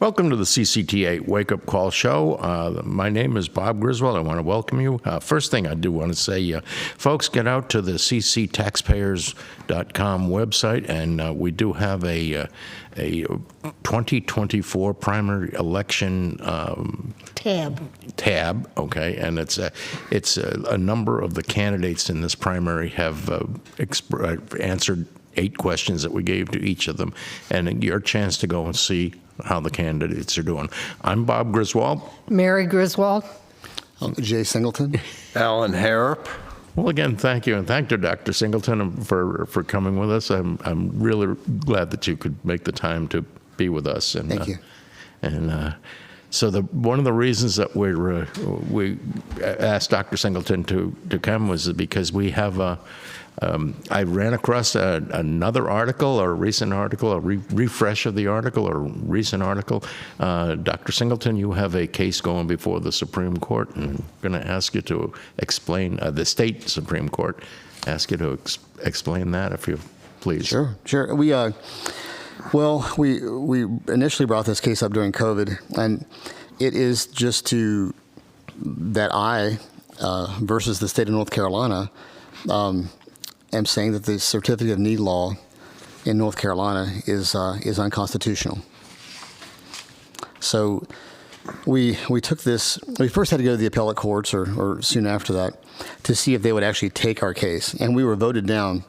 Welcome to the CCTA Wake Up Call Show. My name is Bob Griswold. I want to welcome you. First thing I do want to say, folks, get out to the cctaxpayers.com website, and we do have a 2024 primary election tab. Okay, and it's a number of the candidates in this primary have answered 8 questions that we gave to each of them, and your chance to go and see how the candidates are doing. I'm Bob Griswold. Mary Griswold. Jay Singleton. Alan Harrop. Well, again, thank you, and thank you, Dr. Singleton, for coming with us. I'm really glad that you could make the time to be with us. And, thank you. And so one of the reasons that we asked Dr. Singleton to come was because we have I ran across another article, or a recent article, a refresh of the article, or recent article. Dr. Singleton, you have a case going before the Supreme Court, and I'm going to ask you to explain, the state Supreme Court, ask you to explain that, if you please. Sure. We initially brought this case up during COVID, and it is just that I versus the state of North Carolina. Am saying that the certificate of need law in North Carolina is unconstitutional. So we took this. We first had to go to the appellate courts, or soon after that, to see if they would actually take our case, and we were voted down.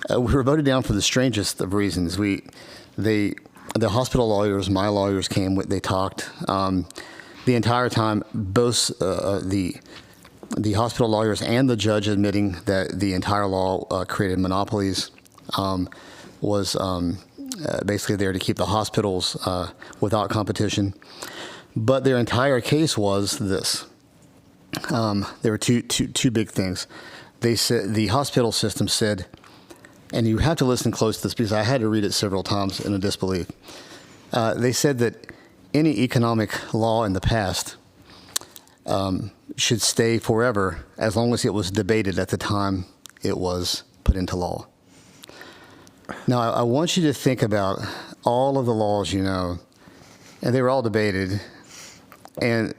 We were voted down for the strangest of reasons. The hospital lawyers, my lawyers came. They talked the entire time. Both the hospital lawyers and the judge admitting that the entire law created monopolies, was basically there to keep the hospitals without competition. But their entire case was this. There were two big things. They said, the hospital system said, and you have to listen close to this because I had to read it several times in a disbelief. They said that any economic law in the past should stay forever as long as it was debated at the time it was put into law. Now, I want you to think about all of the laws you know, and they were all debated, and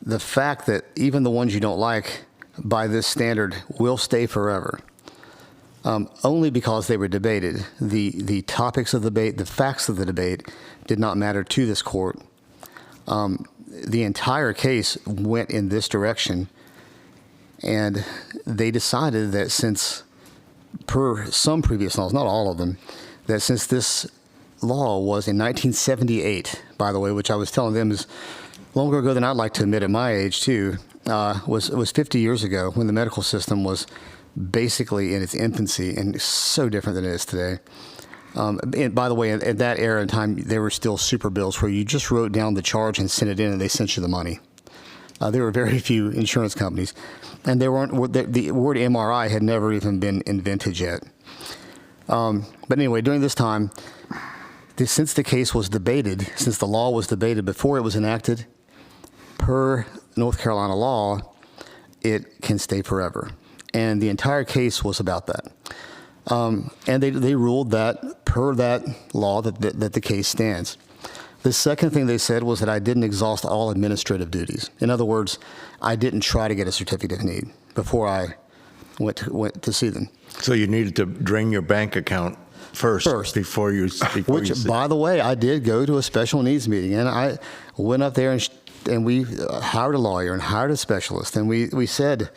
the fact that even the ones you don't like by this standard will stay forever, only because they were debated. The topics of the debate, the facts of the debate did not matter to this court. The entire case went in this direction, and they decided that since, per some previous laws, not all of them, that since this law was in 1978, by the way, which I was telling them is longer ago than I'd like to admit at my age too, was 50 years ago, when the medical system was basically in its infancy and so different than it is today. And by the way, at that era and time, there were still super bills where you just wrote down the charge and sent it in, and they sent you the money. There were very few insurance companies, and the word MRI had never even been invented yet. But anyway, during this time, since the case was debated, since the law was debated before it was enacted, per North Carolina law, it can stay forever. And the entire case was about that. And they ruled that per that law that the case stands. The second thing they said was that I didn't exhaust all administrative duties. In other words, I didn't try to get a certificate of need before I went to see them. So you needed to drain your bank account first. Before you by the way, I did go to a special needs meeting, and I went up there and we hired a lawyer and hired a specialist, and we said,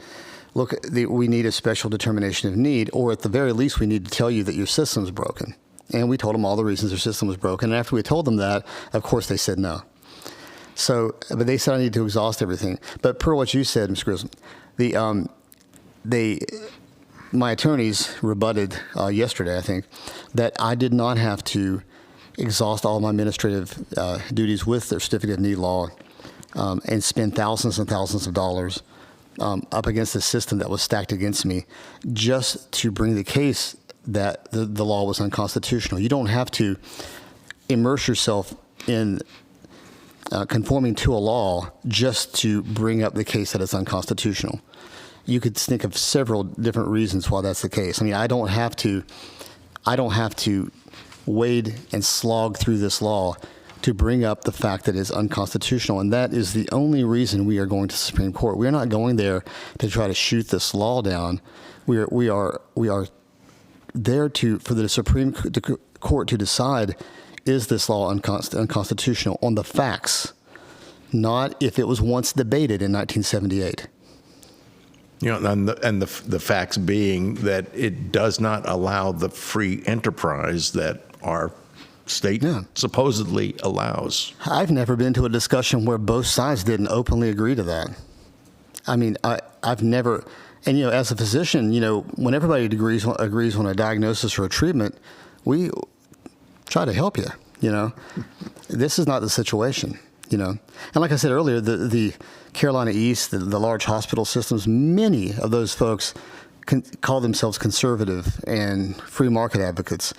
look, we need a special determination of need, or at the very least, we need to tell you that your system's broken. And we told them all the reasons their system was broken. And after we told them that, of course, they said no. So, but they said I need to exhaust everything. But per what you said, Mr. Griswold, my attorneys rebutted yesterday, I think, that I did not have to exhaust all my administrative duties with the certificate of need law and spend thousands and thousands of dollars up against a system that was stacked against me just to bring the case that the law was unconstitutional. You don't have to immerse yourself in conforming to a law just to bring up the case that it's unconstitutional. You could think of several different reasons why that's the case. I mean, I don't have to wade and slog through this law to bring up the fact that it's unconstitutional, and that is the only reason we are going to the Supreme Court. We are not going there to try to shoot this law down. We are there for the Supreme Court to decide, is this law unconstitutional on the facts, not if it was once debated in 1978. And the facts being that it does not allow the free enterprise that our state supposedly allows. I've never been to a discussion where both sides didn't openly agree to that. I mean, I've never, and as a physician, when everybody agrees on a diagnosis or a treatment, we try to help you. This is not the situation. And like I said earlier, the Carolina East, the large hospital systems, many of those folks call themselves conservative and free market advocates,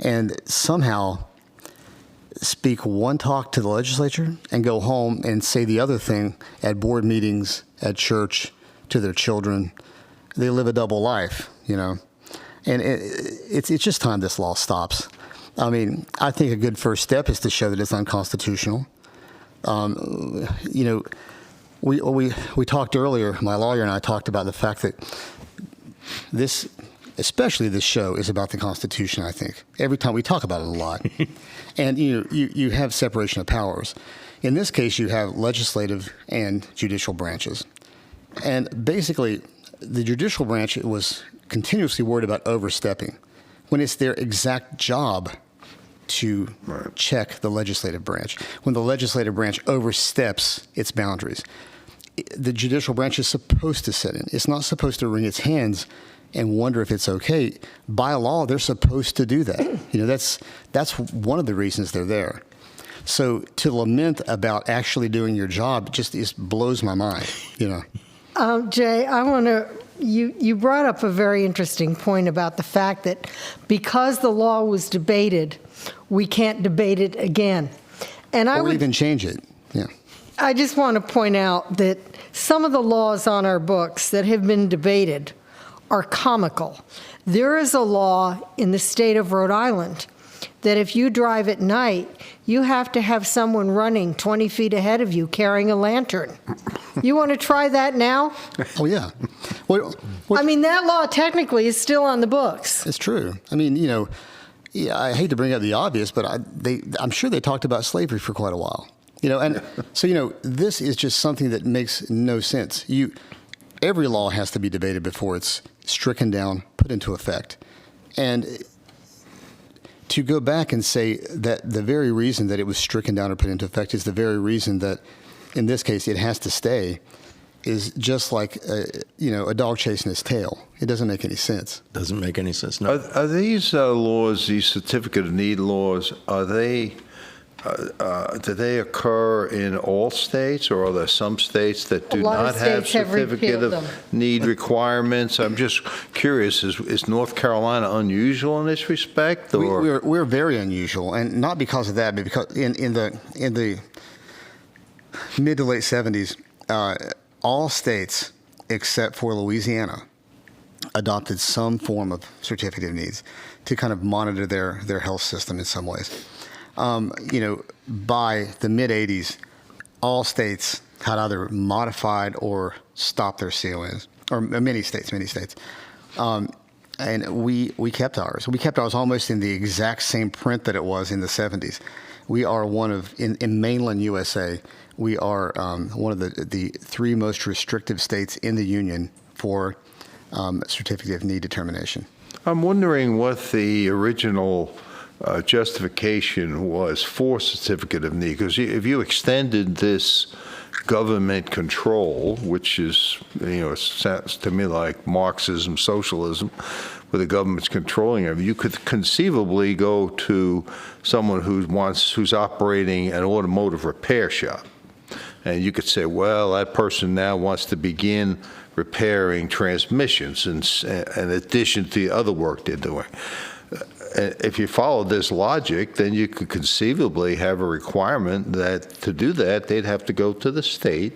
and somehow speak one talk to the legislature and go home and say the other thing at board meetings, at church, to their children. They live a double life, and it's just time this law stops. I mean, I think a good first step is to show that it's unconstitutional. We talked earlier, my lawyer and I talked about the fact that especially this show, is about the Constitution, I think. Every time we talk about it a lot. And you have separation of powers. In this case, you have legislative and judicial branches. And basically, the judicial branch was continuously worried about overstepping when it's their exact job to check the legislative branch. When the legislative branch oversteps its boundaries, the judicial branch is supposed to sit in. It's not supposed to wring its hands and wonder if it's okay. By law, they're supposed to do that. That's one of the reasons they're there. So to lament about actually doing your job just blows my mind. Jay, I want to. You brought up a very interesting point about the fact that because the law was debated, we can't debate it again. And or even change it. Yeah. I just want to point out that some of the laws on our books that have been debated are comical. There is a law in the state of Rhode Island that if you drive at night, you have to have someone running 20 feet ahead of you carrying a lantern. You want to try that now? Oh, yeah. I mean, that law technically is still on the books. It's true. I mean, I hate to bring up the obvious, but I'm sure they talked about slavery for quite a while. And so, this is just something that makes no sense. Every law has to be debated before it's stricken down, put into effect. And to go back and say that the very reason that it was stricken down or put into effect is the very reason that, in this case, it has to stay is just like, a dog chasing his tail. It doesn't make any sense. Doesn't make any sense, no. Are these laws, these certificate of need laws, do they occur in all states, or are there some states that do not have certificate of need requirements? I'm just curious, is North Carolina unusual in this respect? Or? We're very unusual, and not because of that, but because in the mid to late 70s, all states except for Louisiana adopted some form of certificate of needs to kind of monitor their health system in some ways. By the mid-'80s, all states had either modified or stopped their CONs, or many states. And we kept ours. We kept ours almost in the exact same print that it was in the 70s. We are in mainland USA, we are one of the three most restrictive states in the union for certificate of need determination. I'm wondering what the original justification was for certificate of need, because if you extended this government control, which is, it sounds to me like Marxism, socialism, where the government's controlling everything, you could conceivably go to someone who's operating an automotive repair shop, and you could say, well, that person now wants to begin repairing transmissions in addition to the other work they're doing. if you follow this logic, then you could conceivably have a requirement that to do that, they'd have to go to the state.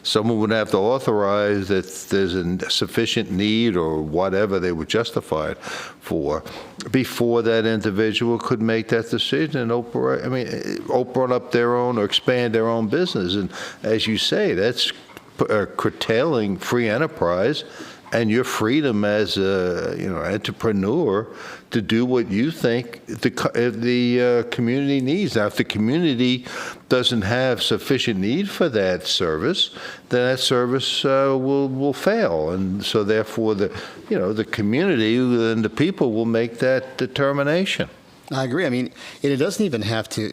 Someone would have to authorize that there's a sufficient need or whatever they were justified for before that individual could make that decision and open up their own or expand their own business. And as you say, that's curtailing free enterprise and your freedom as a entrepreneur to do what you think the community needs. Now, if the community doesn't have sufficient need for that service, then that service will fail, and so therefore the community and the people will make that determination. I agree. I mean, and it doesn't even have to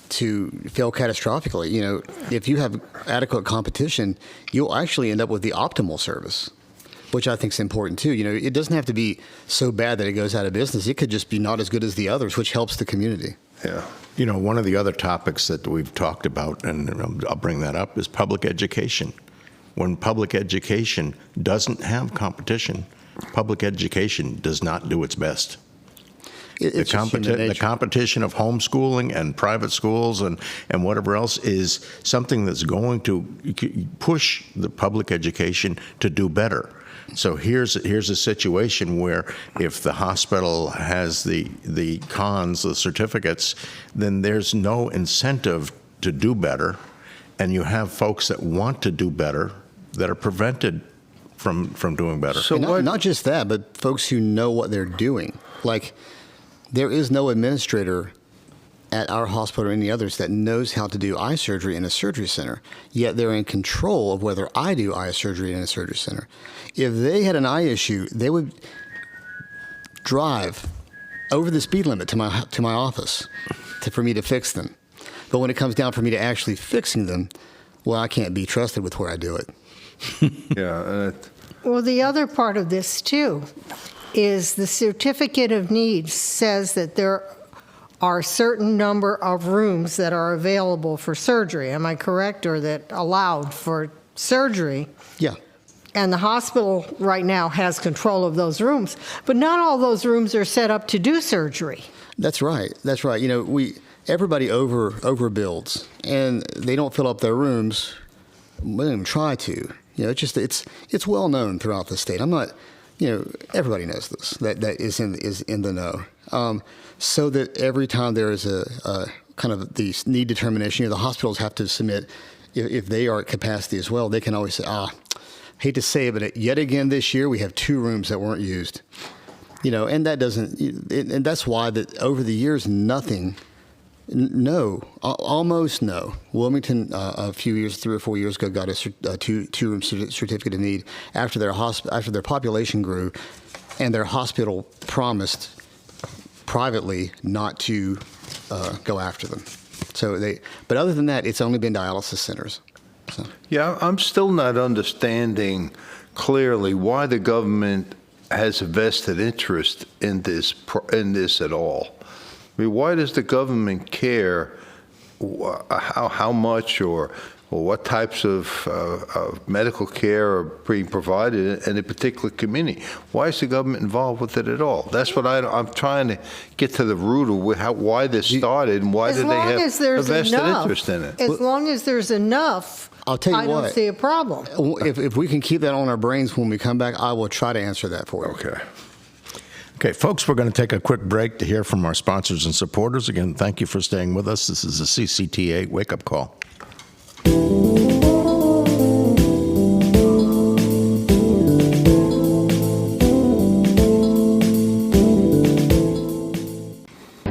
fail catastrophically. If you have adequate competition, you'll actually end up with the optimal service, which I think is important too. It doesn't have to be so bad that it goes out of business. It could just be not as good as the others, which helps the community. Yeah. One of the other topics that we've talked about, and I'll bring that up, is public education. When public education doesn't have competition, public education does not do its best. The competition of homeschooling and private schools and whatever else is something that's going to push the public education to do better. So here's a situation where if the hospital has the cons, the certificates, then there's no incentive to do better, and you have folks that want to do better that are prevented from doing better. So not just that, but folks who know what they're doing. Like, there is no administrator at our hospital or any others that knows how to do eye surgery in a surgery center, yet they're in control of whether I do eye surgery in a surgery center. If they had an eye issue, they would drive over the speed limit to my office for me to fix them. But when it comes down for me to actually fixing them, well, I can't be trusted with where I do it. Yeah. Well, the other part of this, too, is the certificate of need says that there are a certain number of rooms that are available for surgery. Am I correct? Or that allowed for surgery? Yeah. And the hospital right now has control of those rooms. But not all those rooms are set up to do surgery. That's right. Everybody overbuilds, and they don't fill up their rooms. We don't even try to. It's well known throughout the state. I'm not. Everybody knows this. That is in the know. So that every time there is a kind of the need determination, the hospitals have to submit if they are at capacity as well. They can always say, hate to say it, but yet again this year we have 2 rooms that weren't used. And that doesn't. And that's why that over the years almost no. Wilmington, a few years, 3 or 4 years ago, got a two-room certificate of need after their population grew, and their hospital promised privately not to go after them. But other than that, it's only been dialysis centers. So. Yeah, I'm still not understanding clearly why the government has a vested interest in this at all. I mean, why does the government care how much or what types of medical care are being provided in a particular community? Why is the government involved with it at all? That's what I'm trying to get to the root of why this started and why did they have a vested interest in it. As long as there's enough, I'll tell you I don't see a problem. If we can keep that on our brains when we come back, I will try to answer that for you. Okay, folks, we're going to take a quick break to hear from our sponsors and supporters. Again, thank you for staying with us. This is a CCTA Wake-Up Call.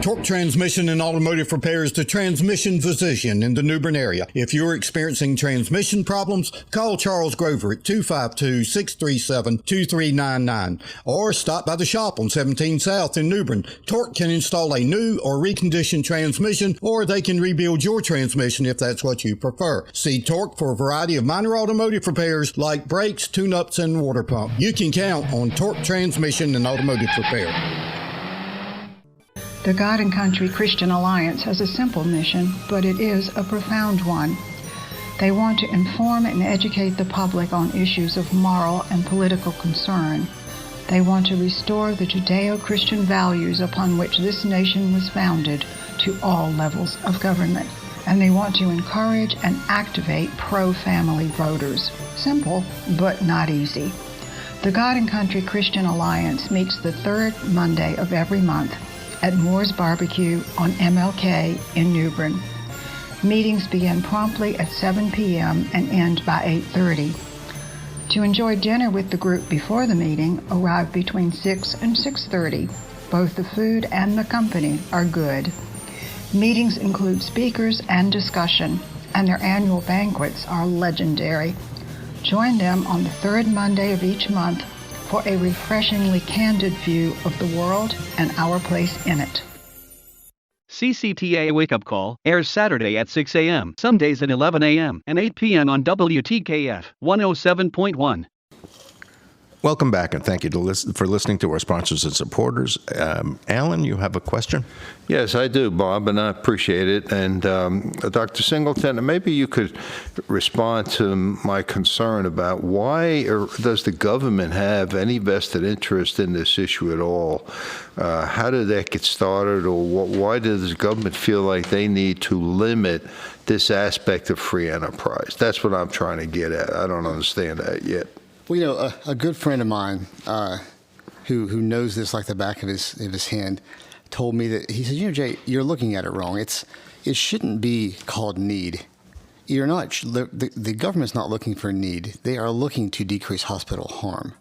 Torque Transmission and Automotive Repair is the transmission physician in the New Bern area. If you're experiencing transmission problems, call Charles Grover at 252-637-2399 or stop by the shop on 17 South in New Bern. Torque can install a new or reconditioned transmission, or they can rebuild your transmission if that's what you prefer. See Torque for a variety of minor automotive repairs like brakes, tune-ups, and water pump. You can count on Torque Transmission and Automotive Repair. The God and Country Christian Alliance has a simple mission, but it is a profound one. They want to inform and educate the public on issues of moral and political concern. They want to restore the Judeo-Christian values upon which this nation was founded to all levels of government. And they want to encourage and activate pro-family voters. Simple, but not easy. The God and Country Christian Alliance meets the third Monday of every month at Moore's Barbecue on MLK in New Bern. Meetings begin promptly at 7 p.m. and end by 8:30. To enjoy dinner with the group before the meeting, arrive between 6 and 6:30. Both the food and the company are good. Meetings include speakers and discussion, and their annual banquets are legendary. Join them on the third Monday of each month for a refreshingly candid view of the world and our place in it. CCTA Wake Up Call airs Saturday at 6 a.m., some days at 11 a.m. and 8 p.m. on WTKF 107.1. Welcome back, and thank you for listening to our sponsors and supporters. Alan, you have a question? Yes, I do, Bob, and I appreciate it. And Dr. Singleton, maybe you could respond to my concern about why does the government have any vested interest in this issue at all? How did that get started, or why does the government feel like they need to limit this aspect of free enterprise? That's what I'm trying to get at. I don't understand that yet. Well, you know, a good friend of mine who knows this like the back of his hand told me that, he said, you know, Jay, you're looking at it wrong. It shouldn't be called need. You're not, the government's not looking for need. They are looking to decrease hospital harm.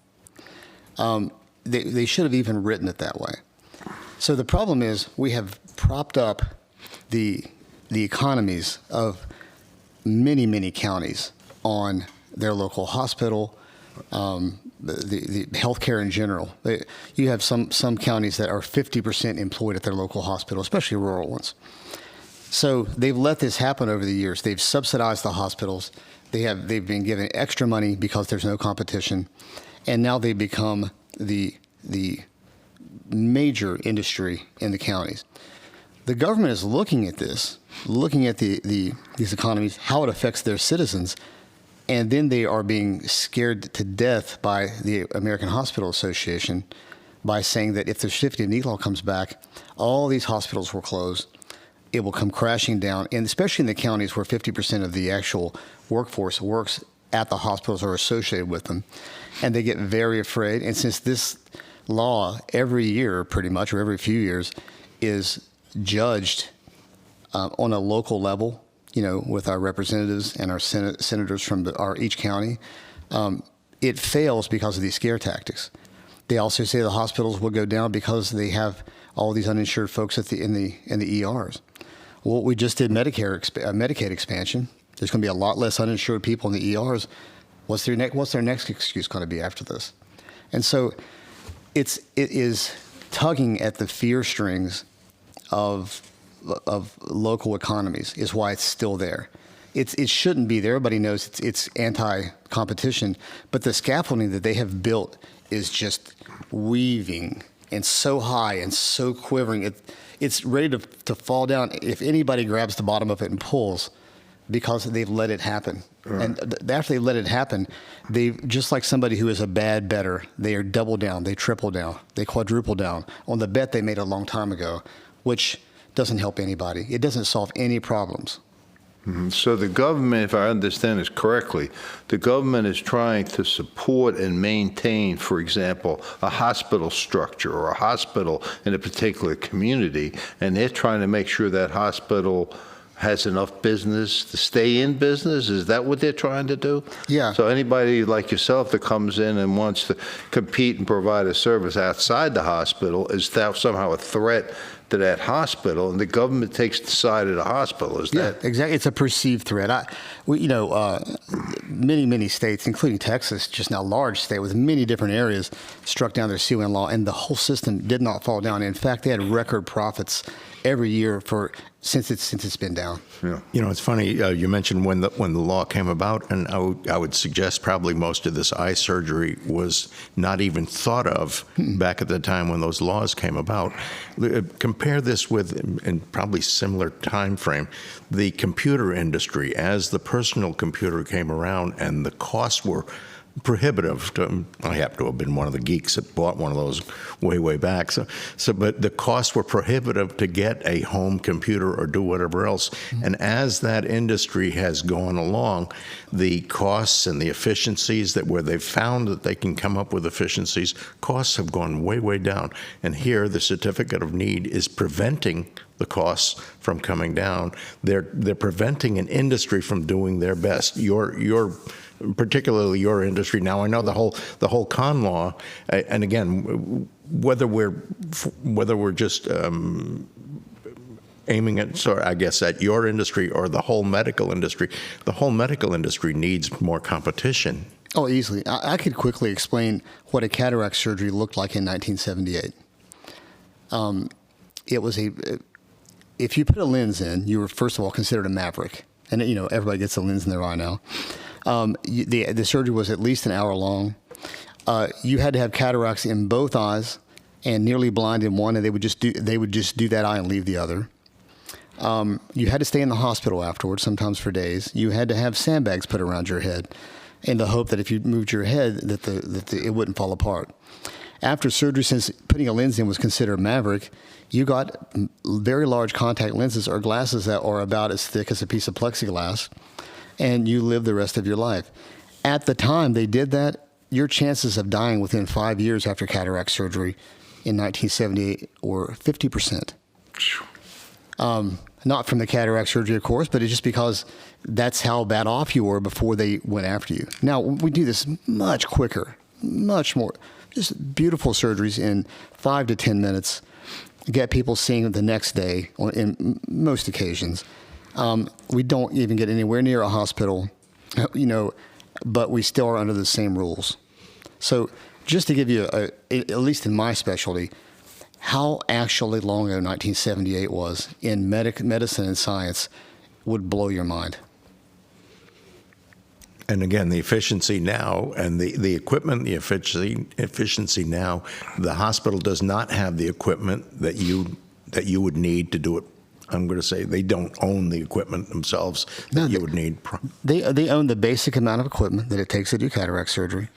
They should have even written it that way. So the problem is we have propped up the economies of many, many counties on their local hospital, the healthcare in general. You have some counties that are 50% employed at their local hospital, especially rural ones. So they've let this happen over the years. They've subsidized the hospitals. They've been given extra money because there's no competition, and now they've become the major industry in the counties. The government is looking at this, looking at these economies, how it affects their citizens. And then they are being scared to death by the American Hospital Association by saying that if the certificate of need law comes back, all these hospitals will close. It will come crashing down, and especially in the counties where 50% of the actual workforce works at the hospitals or associated with them. And they get very afraid. And since this law every year, pretty much, or every few years, is judged on a local level, you know, with our representatives and our senators from each county, it fails because of these scare tactics. They also say the hospitals will go down because they have all these uninsured folks in the ERs. Well, we just did Medicaid expansion. There's going to be a lot less uninsured people in the ERs. What's their next excuse going to be after this? And so it is tugging at the fear strings of local economies is why it's still there. It shouldn't be there. Everybody knows it's anti-competition, but the scaffolding that they have built is just weaving and so high and so quivering. It's ready to fall down if anybody grabs the bottom of it and pulls, because they've let it happen. Right. And after they let it happen, they, just like somebody who is a bad bettor, they are double down, they triple down, they quadruple down on the bet they made a long time ago, which doesn't help anybody. It doesn't solve any problems. Mm-hmm. So the government, if I understand this correctly, the government is trying to support and maintain, for example, a hospital structure or a hospital in a particular community, and they're trying to make sure that hospital has enough business to stay in business? Is that what they're trying to do? Yeah. So anybody like yourself that comes in and wants to compete and provide a service outside the hospital is that somehow a threat to that hospital, and the government takes the side of the hospital. Is that? Yeah, exactly. It's a perceived threat. Many states, including Texas, just now large state with many different areas, struck down their CON law, and the whole system did not fall down. In fact, they had record profits every year since it's been down. Yeah. You know, it's funny. You mentioned when the law came about, and I would suggest probably most of this eye surgery was not even thought of back at the time when those laws came about. Compare this with, in probably similar time frame, the computer industry. As the personal computer came around and the costs were prohibitive. I happen to have been one of the geeks that bought one of those way back. But the costs were prohibitive to get a home computer or do whatever else. And as that industry has gone along, the costs and the efficiencies where they've found that they can come up with efficiencies, costs have gone way down. And here, the certificate of need is preventing the costs from coming down. They're preventing an industry from doing their best. Particularly your industry. Now I know the whole con law, and again, whether we're just aiming at, so I guess at your industry or the whole medical industry needs more competition. Oh, easily. I could quickly explain what a cataract surgery looked like in 1978. It was if you put a lens in, you were first of all considered a maverick, and everybody gets a lens in their eye now. The surgery was at least an hour long. You had to have cataracts in both eyes and nearly blind in one, and they would just do that eye and leave the other. You had to stay in the hospital afterwards, sometimes for days. You had to have sandbags put around your head in the hope that if you moved your head, that it wouldn't fall apart. After surgery, since putting a lens in was considered maverick, you got very large contact lenses or glasses that are about as thick as a piece of plexiglass, and you live the rest of your life. At the time they did that, your chances of dying within 5 years after cataract surgery in 1978 were 50%. Not from the cataract surgery, of course, but it's just because that's how bad off you were before they went after you. Now, we do this much quicker, much more, just beautiful surgeries in 5 to 10 minutes, get people seeing the next day in most occasions. We don't even get anywhere near a hospital, but we still are under the same rules. So just to give you, at least in my specialty, how actually long ago 1978 was in medicine and science would blow your mind. And again, the efficiency now and the equipment, the efficiency now, the hospital does not have the equipment that you would need to do it. I'm going to say they don't own the equipment themselves that you would need. They own the basic amount of equipment that it takes to do cataract surgery.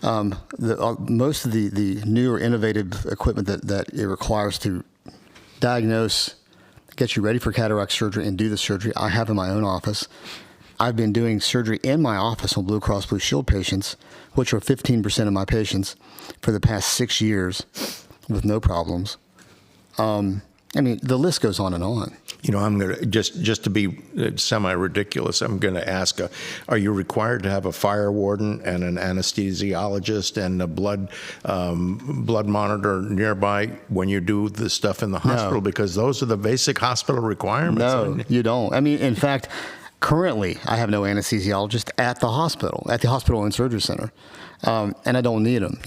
Most of the newer innovative equipment that it requires to diagnose, get you ready for cataract surgery and do the surgery, I have in my own office. I've been doing surgery in my office on Blue Cross Blue Shield patients, which are 15% of my patients, for the past 6 years with no problems. The list goes on and on. I'm going to, just to be semi-ridiculous, I'm going to ask, are you required to have a fire warden and an anesthesiologist and a blood monitor nearby when you do the stuff in the hospital? No. Because those are the basic hospital requirements. No, you don't. In fact, currently, I have no anesthesiologist at the hospital and surgery center, and I don't need them.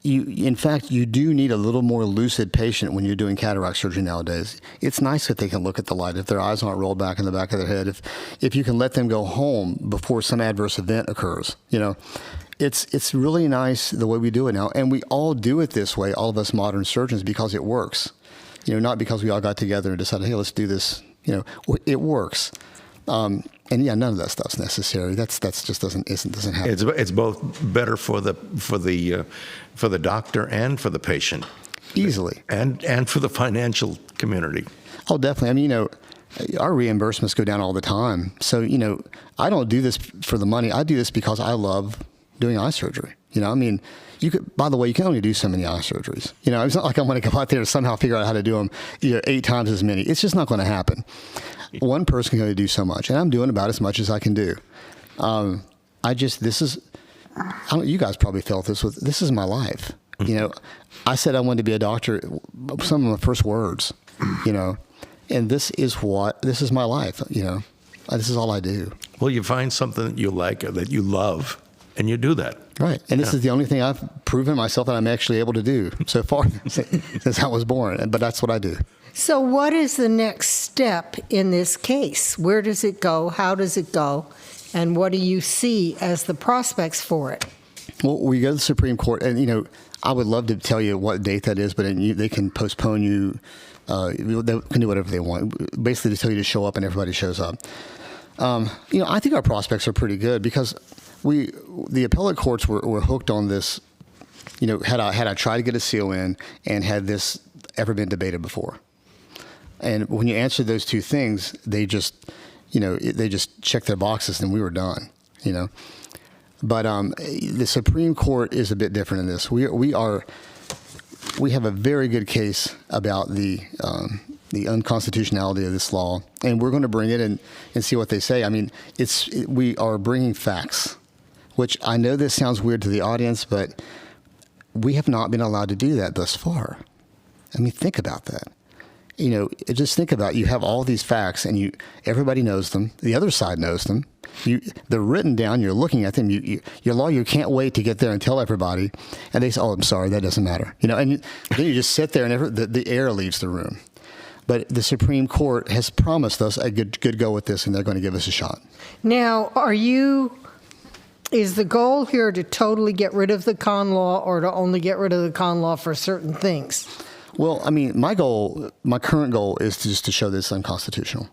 In fact, you do need a little more lucid patient when you're doing cataract surgery nowadays. It's nice that they can look at the light, if their eyes aren't rolled back in the back of their head, if you can let them go home before some adverse event occurs. It's really nice the way we do it now, and we all do it this way, all of us modern surgeons, because it works. Not because we all got together and decided, hey, let's do this. It works. None of that stuff's necessary. That's just doesn't happen. It's both better for the doctor and for the patient, easily, and for the financial community. Oh, definitely. Our reimbursements go down all the time. So I don't do this for the money. I do this because I love doing eye surgery. You could. By the way, you can only do so many eye surgeries. It's not like I'm going to go out there and somehow figure out how to do them 8 times as many. It's just not going to happen. One person can only do so much, and I'm doing about as much as I can do. You guys probably felt this. This is my life. I said I wanted to be a doctor. Some of my first words. And this is my life. This is all I do. Well, you find something that you like or that you love, and you do that. Right. And this is the only thing I've proven myself that I'm actually able to do so far since I was born. But that's what I do. So what is the next step in this case? Where does it go? How does it go? And what do you see as the prospects for it? Well, we go to the Supreme Court, and, I would love to tell you what date that is, but they can postpone you. They can do whatever they want, basically to tell you to show up, and everybody shows up. I think our prospects are pretty good because the appellate courts were hooked on this. Had I tried to get a seal in, and had this ever been debated before? And when you answer those two things, they just check their boxes, and we were done. But the Supreme Court is a bit different in this. We have a very good case about the unconstitutionality of this law, and we're going to bring it and see what they say. I mean, we are bringing facts, which I know this sounds weird to the audience, but we have not been allowed to do that thus far. I mean, think about that. Just think about, you have all these facts, and everybody knows them. The other side knows them. They're written down. You're looking at them. Your lawyer can't wait to get there and tell everybody. And they say, "Oh, I'm sorry, that doesn't matter." And then you just sit there, and the air leaves the room. But the Supreme Court has promised us a good go with this, and they're going to give us a shot. Now, is the goal here to totally get rid of the con law, or to only get rid of the con law for certain things? Well, I mean, my current goal is to show this unconstitutional.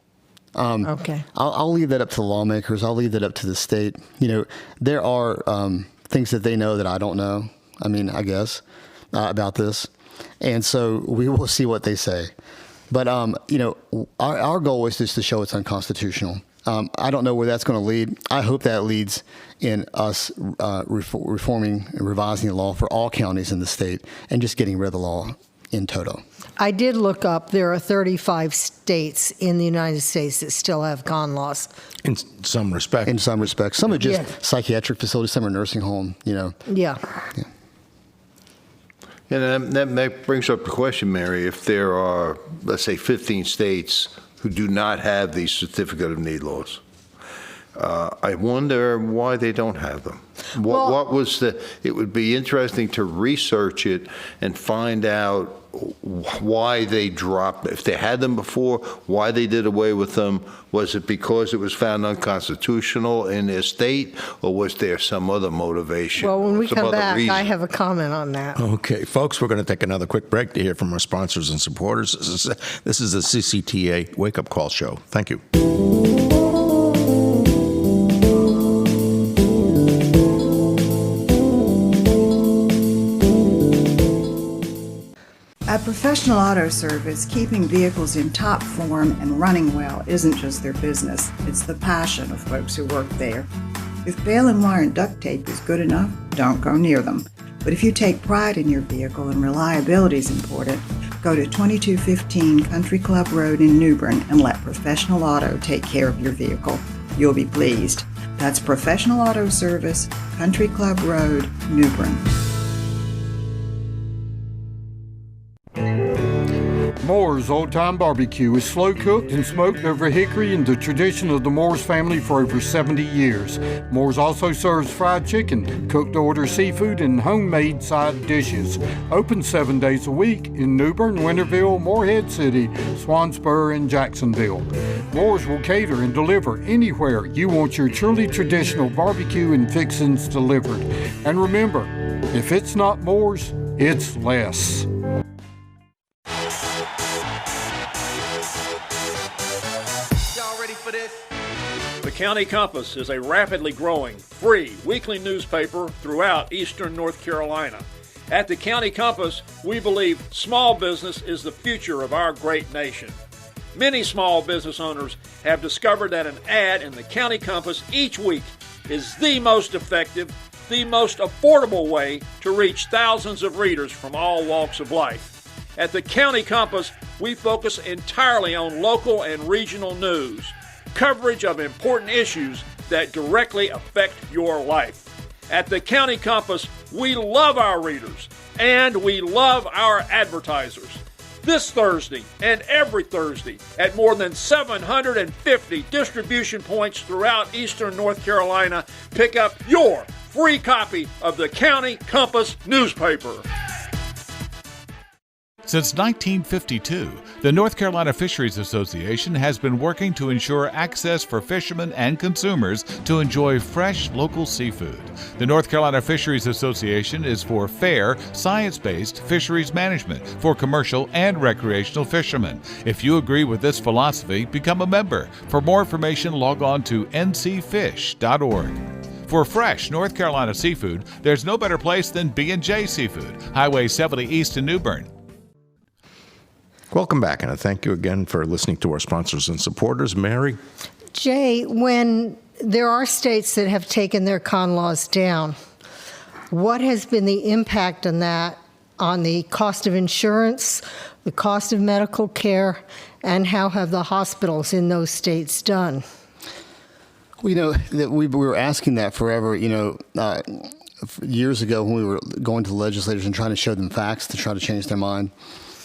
Okay. I'll leave that up to the lawmakers. I'll leave that up to the state. There are things that they know that I don't know. I mean, I guess about this, and so we will see what they say. But our goal is just to show it's unconstitutional. I don't know where that's going to lead. I hope that leads in us reforming and revising the law for all counties in the state, and just getting rid of the law in toto. I did look up, there are 35 states in the United States that still have con laws. In some respect. In some respects. Some are just psychiatric facilities, some are nursing home, Yeah. And that brings up the question, Mary, if there are, let's say, 15 states who do not have these certificate of need laws, I wonder why they don't have them. It would be interesting to research it and find out why they dropped, if they had them before, why they did away with them. Was it because it was found unconstitutional in their state, or was there some other motivation? Well, when we some come other back, reason? I have a comment on that. Okay, folks, we're going to take another quick break to hear from our sponsors and supporters. This is the CCTA Wake Up Call Show. Thank you. At Professional Auto Service, keeping vehicles in top form and running well isn't just their business, it's the passion of folks who work there. If baling and wire and duct tape is good enough, don't go near them. But if you take pride in your vehicle and reliability is important, go to 2215 Country Club Road in New Bern and let Professional Auto take care of your vehicle. You'll be pleased. That's Professional Auto Service, Country Club Road, New Bern. Moore's Old Time Barbecue is slow cooked and smoked over hickory in the tradition of the Moore's family for over 70 years. Moore's also serves fried chicken, cooked to order seafood, and homemade side dishes. Open 7 days a week in New Bern, Winterville, Morehead City, Swansboro, and Jacksonville. Moore's will cater and deliver anywhere you want your truly traditional barbecue and fixings delivered. And remember, if it's not Moore's, it's less. The County Compass is a rapidly growing, free weekly newspaper throughout eastern North Carolina. At the County Compass, we believe small business is the future of our great nation. Many small business owners have discovered that an ad in the County Compass each week is the most effective, the most affordable way to reach thousands of readers from all walks of life. At the County Compass, we focus entirely on local and regional news, coverage of important issues that directly affect your life. At the County Compass, we love our readers and we love our advertisers. This Thursday and every Thursday at more than 750 distribution points throughout eastern North Carolina, pick up your free copy of the County Compass newspaper. Since 1952, the North Carolina Fisheries Association has been working to ensure access for fishermen and consumers to enjoy fresh local seafood. The North Carolina Fisheries Association is for fair, science-based fisheries management for commercial and recreational fishermen. If you agree with this philosophy, become a member. For more information, log on to ncfish.org. For fresh North Carolina seafood, there's no better place than B&J Seafood, Highway 70 East in New Bern. Welcome back, and I thank you again for listening to our sponsors and supporters. Mary? Jay, when there are states that have taken their con laws down, what has been the impact on that, on the cost of insurance, the cost of medical care, and how have the hospitals in those states done? Well, that we were asking that forever, years ago when we were going to legislators and trying to show them facts to try to change their mind.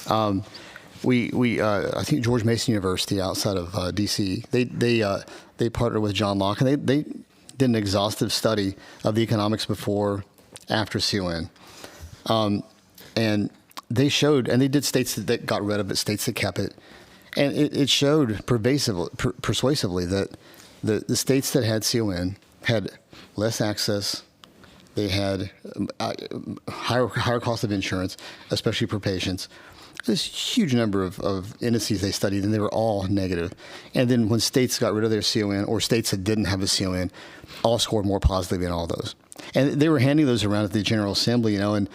I think George Mason University outside of D.C., they partnered with John Locke, and they did an exhaustive study of the economics before, after CON. And they showed, and they did states that got rid of it, states that kept it, and it showed persuasively that the states that had CON had less access. They had higher cost of insurance, especially for patients. This huge number of indices they studied, and they were all negative. And then when states got rid of their CON, or states that didn't have a CON, all scored more positively than all those. And they were handing those around at the General Assembly, and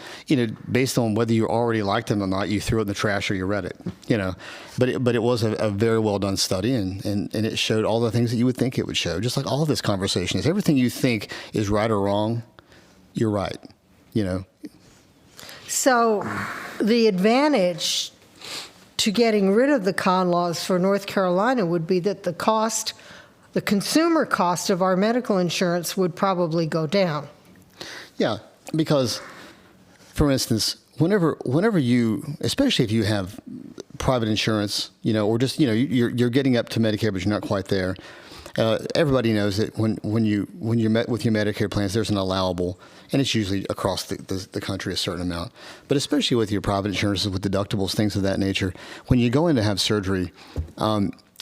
based on whether you already liked them or not, you threw it in the trash or you read it, But it was a very well done study, and it showed all the things that you would think it would show, just like all of this conversation is. Everything you think is right or wrong, you're right, So the advantage to getting rid of the con laws for North Carolina would be that the consumer cost of our medical insurance would probably go down. Yeah, because, for instance, whenever you, especially if you have private insurance, or just, you're getting up to Medicare, but you're not quite there. Everybody knows that when you're met with your Medicare plans, there's an allowable, and it's usually across the country a certain amount. But especially with your private insurances, with deductibles, things of that nature, when you go in to have surgery,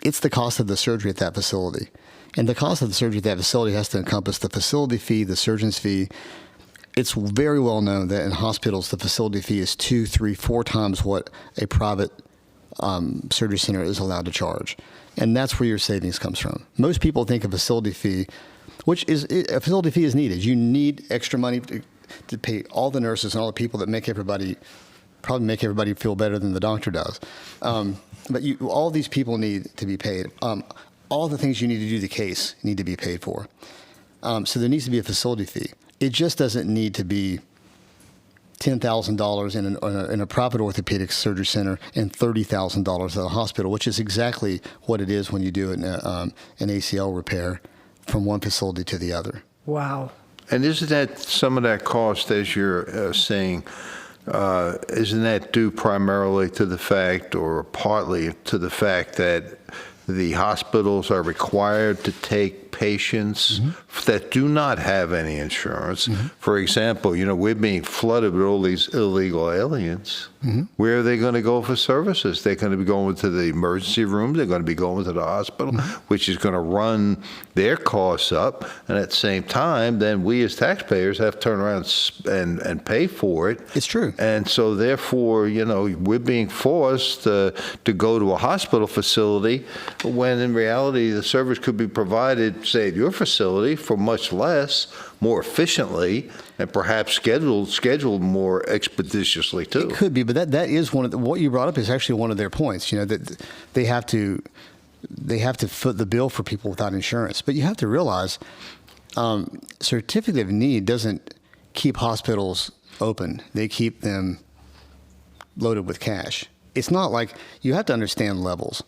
it's the cost of the surgery at that facility. And the cost of the surgery at that facility has to encompass the facility fee, the surgeon's fee. It's very well known that in hospitals, the facility fee is 2, 3, 4 times what a private surgery center is allowed to charge. And that's where your savings comes from. Most people think a facility fee, a facility fee is needed. You need extra money to pay all the nurses and all the people that probably make everybody feel better than the doctor does. But all these people need to be paid. All the things you need to do the case need to be paid for. So there needs to be a facility fee. It just doesn't need to be $10,000 in a private orthopedic surgery center and $30,000 at a hospital, which is exactly what it is when you do an ACL repair from one facility to the other. Wow. And isn't that some of that cost, as you're saying, isn't that due primarily to the fact, or partly to the fact, that the hospitals are required to take patients that do not have any insurance? For example, we're being flooded with all these illegal aliens. Where are they going to go for services? They're going to be going to the emergency room. They're going to be going to the hospital, which is going to run their costs up. And at the same time, then we as taxpayers have to turn around and pay for it. It's true. And so therefore, we're being forced to go to a hospital facility when in reality the service could be provided, say, at your facility for much less, more efficiently, and perhaps scheduled more expeditiously too. It could be, but that is one of what you brought up is actually one of their points. That they have to foot the bill for people without insurance. But you have to realize, certificate of need doesn't keep hospitals open. They keep them loaded with cash. It's not like, you have to understand levels.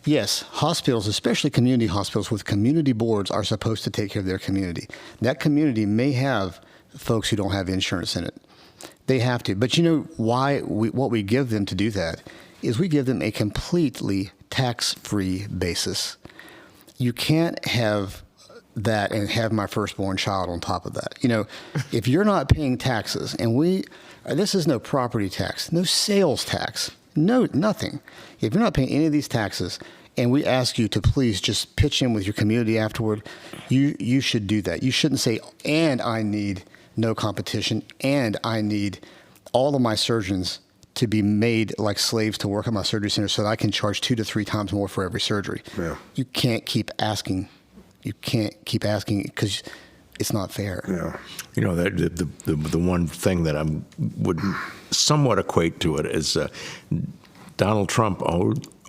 Yes, hospitals, especially community hospitals with community boards, are supposed to take care of their community. That community may have folks who don't have insurance in it. They have to. But what we give them to do that is we give them a completely tax-free basis. You can't have that and have my firstborn child on top of that. If you're not paying taxes, and this is no property tax, no sales tax, no, nothing. If you're not paying any of these taxes, and we ask you to please just pitch in with your community afterward, you should do that. You shouldn't say, and I need no competition, and I need all of my surgeons to be made like slaves to work at my surgery center so that I can charge 2 to 3 times more for every surgery. Yeah. You can't keep asking can't keep asking because it's not fair. Yeah. You know, the one thing that I would somewhat equate to it is Donald Trump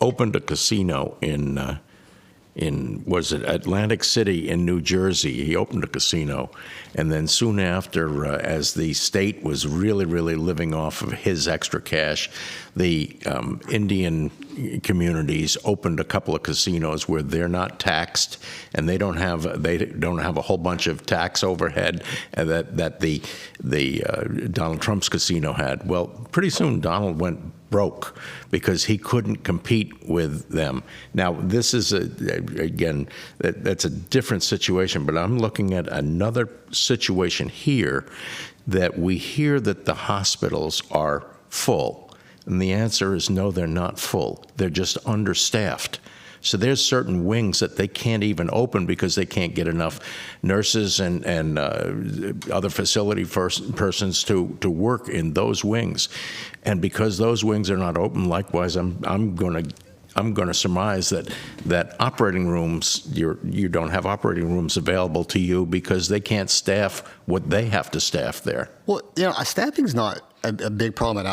opened a casino in was it Atlantic City in New Jersey. He opened a casino, and then soon after, as the state was really living off of his extra cash, the Indian communities opened a couple of casinos where they're not taxed, and they don't have a whole bunch of tax overhead that the Donald Trump's casino had. Well, pretty soon Donald went broke because he couldn't compete with them. Now, this is again that's a different situation, but I'm looking at another situation here that we hear that the hospitals are full. And the answer is no, they're not full. They're just understaffed. So there's certain wings that they can't even open because they can't get enough nurses and other facility persons to work in those wings. And because those wings are not open, likewise, I'm going to surmise that operating rooms, you don't have operating rooms available to you because they can't staff what they have to staff there. Well, staffing's not a big problem at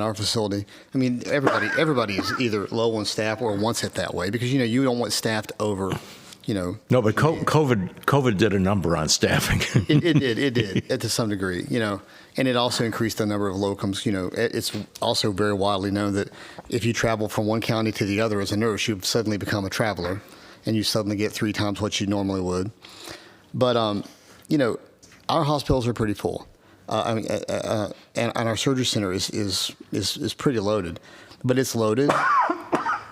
our facility. I mean, everybody is either low on staff or wants it that way because you don't want staffed over. No, but COVID did a number on staffing. It did to some degree, and it also increased the number of locums. It's also very widely known that if you travel from one county to the other as a nurse, you suddenly become a traveler, and you suddenly get 3 times what you normally would. But our hospitals are pretty full. And our surgery center is pretty loaded, but it's loaded.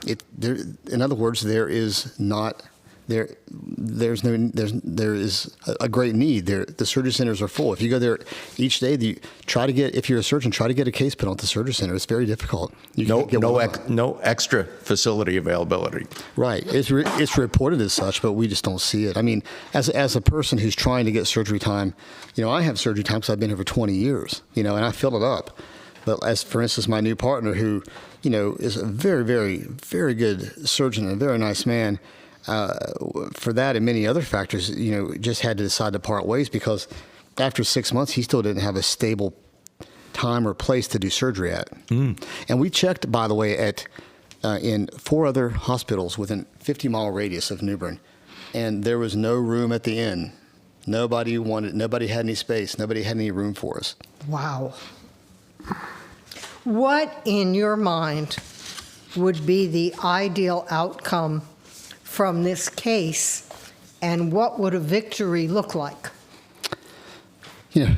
In other words, there is a great need there. The surgery centers are full. If you go there each day, if you're a surgeon, try to get a case put on at the surgery center. It's very difficult. No extra facility availability. Right. It's reported as such, but we just don't see it. I mean, as a person who's trying to get surgery time, I have surgery time because I've been here for 20 years, and I fill it up. But as, for instance, my new partner who, is a very, very, very good surgeon and a very nice man, for that and many other factors, just had to decide to part ways because after 6 months, he still didn't have a stable time or place to do surgery at. And we checked, by the way, in 4 other hospitals within 50-mile radius of New Bern, and there was no room at the inn. Nobody had any space. Nobody had any room for us. Wow. What, in your mind, would be the ideal outcome from this case, and what would a victory look like?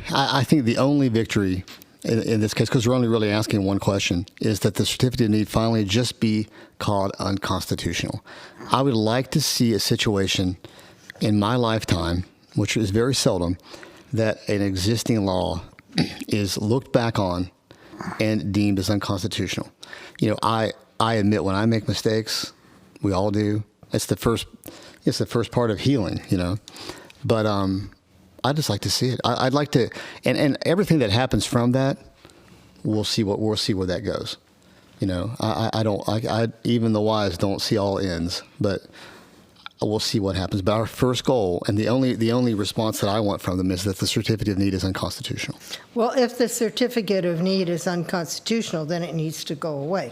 I think the only victory in this case, because we're only really asking one question, is that the certificate of need finally just be called unconstitutional. I would like to see a situation in my lifetime, which is very seldom, that an existing law is looked back on and deemed as unconstitutional. I admit when I make mistakes, we all do. It's the first part of healing, But I'd just like to see it. I'd like to, and everything that happens from that, we'll see where that goes. I even the wise don't see all ends, but we'll see what happens. But our first goal, and the only response that I want from them, is that the certificate of need is unconstitutional. Well, if the certificate of need is unconstitutional, then it needs to go away.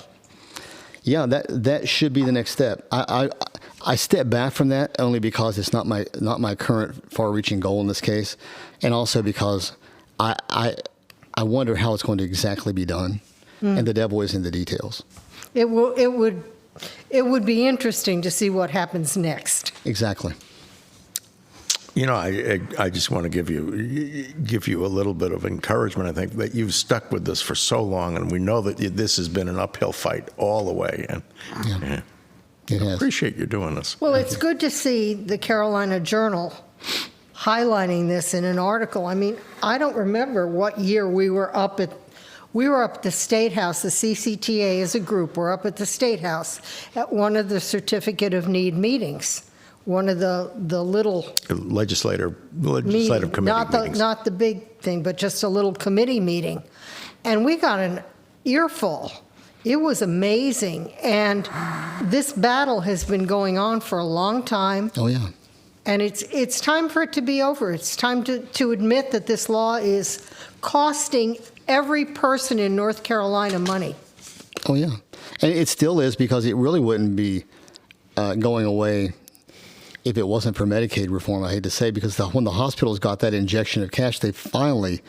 Yeah, that should be the next step. I step back from that only because it's not my current far-reaching goal in this case, and also because I wonder how it's going to exactly be done, and the devil is in the details. It would be interesting to see what happens next. Exactly. I just want to give you a little bit of encouragement. I think that you've stuck with this for so long, and we know that this has been an uphill fight all the way. And it has. I appreciate you doing this. Well, it's good to see the Carolina Journal highlighting this in an article. I mean, I don't remember what year we were up at the State House. The CCTA as a group were up at the State House at one of the certificate of need meetings. One of the little legislative committee meetings. Not the big thing, but just a little committee meeting. And we got an earful. It was amazing. And this battle has been going on for a long time. Oh, yeah. And it's time for it to be over. It's time to admit that this law is costing every person in North Carolina money. Oh, yeah. And it still is, because it really wouldn't be going away if it wasn't for Medicaid reform, I hate to say, because when the hospitals got that injection of cash, they finally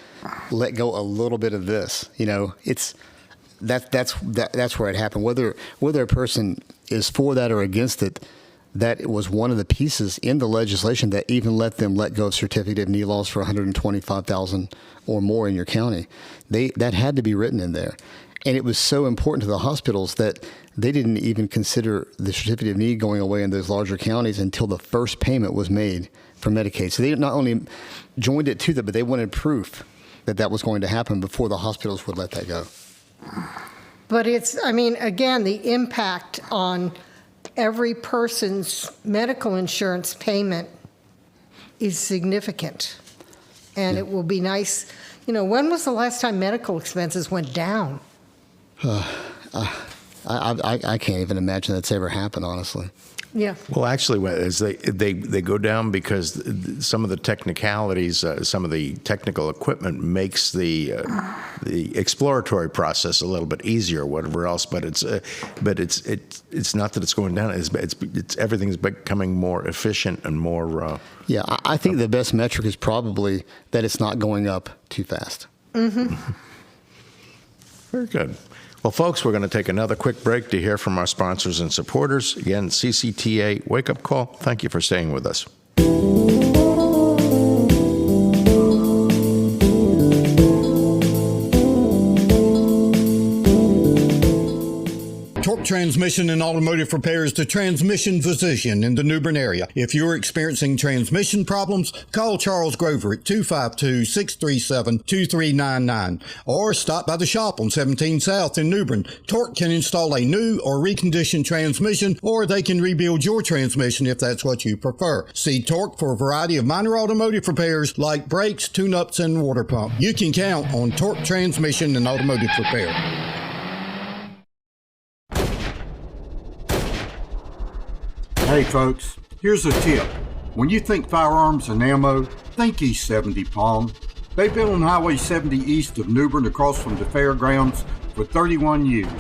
let go a little bit of this. You know, that's where it happened. Whether a person is for that or against it, that was one of the pieces in the legislation that even let them let go of certificate of need laws for $125,000 or more in your county. That had to be written in there. And it was so important to the hospitals that they didn't even consider the certificate of need going away in those larger counties until the first payment was made for Medicaid. So they not only joined it to that, but they wanted proof that that was going to happen before the hospitals would let that go. But again, the impact on every person's medical insurance payment is significant. And it will be nice. When was the last time medical expenses went down? I can't even imagine that's ever happened, honestly. Yeah. Well, actually, as they go down because some of the technicalities, some of the technical equipment makes the exploratory process a little bit easier, whatever else. But it's not that it's going down. It's everything's becoming more efficient and more. Yeah, I think the best metric is probably that it's not going up too fast. Mm-hmm. Very good. Well, folks, we're going to take another quick break to hear from our sponsors and supporters. Again, CCTA Wake Up Call. Thank you for staying with us. Torque Transmission and Automotive Repair is the transmission physician in the New Bern area. If you're experiencing transmission problems, call Charles Grover at 252-637-2399 or stop by the shop on 17 South in New Bern. Torque can install a new or reconditioned transmission, or they can rebuild your transmission if that's what you prefer. See Torque for a variety of minor automotive repairs like brakes, tune-ups, and water pump. You can count on Torque Transmission and Automotive Repair. Hey folks, here's a tip. When you think firearms and ammo, think East 70 Palm. They've been on Highway 70 east of New Bern across from the fairgrounds for 31 years.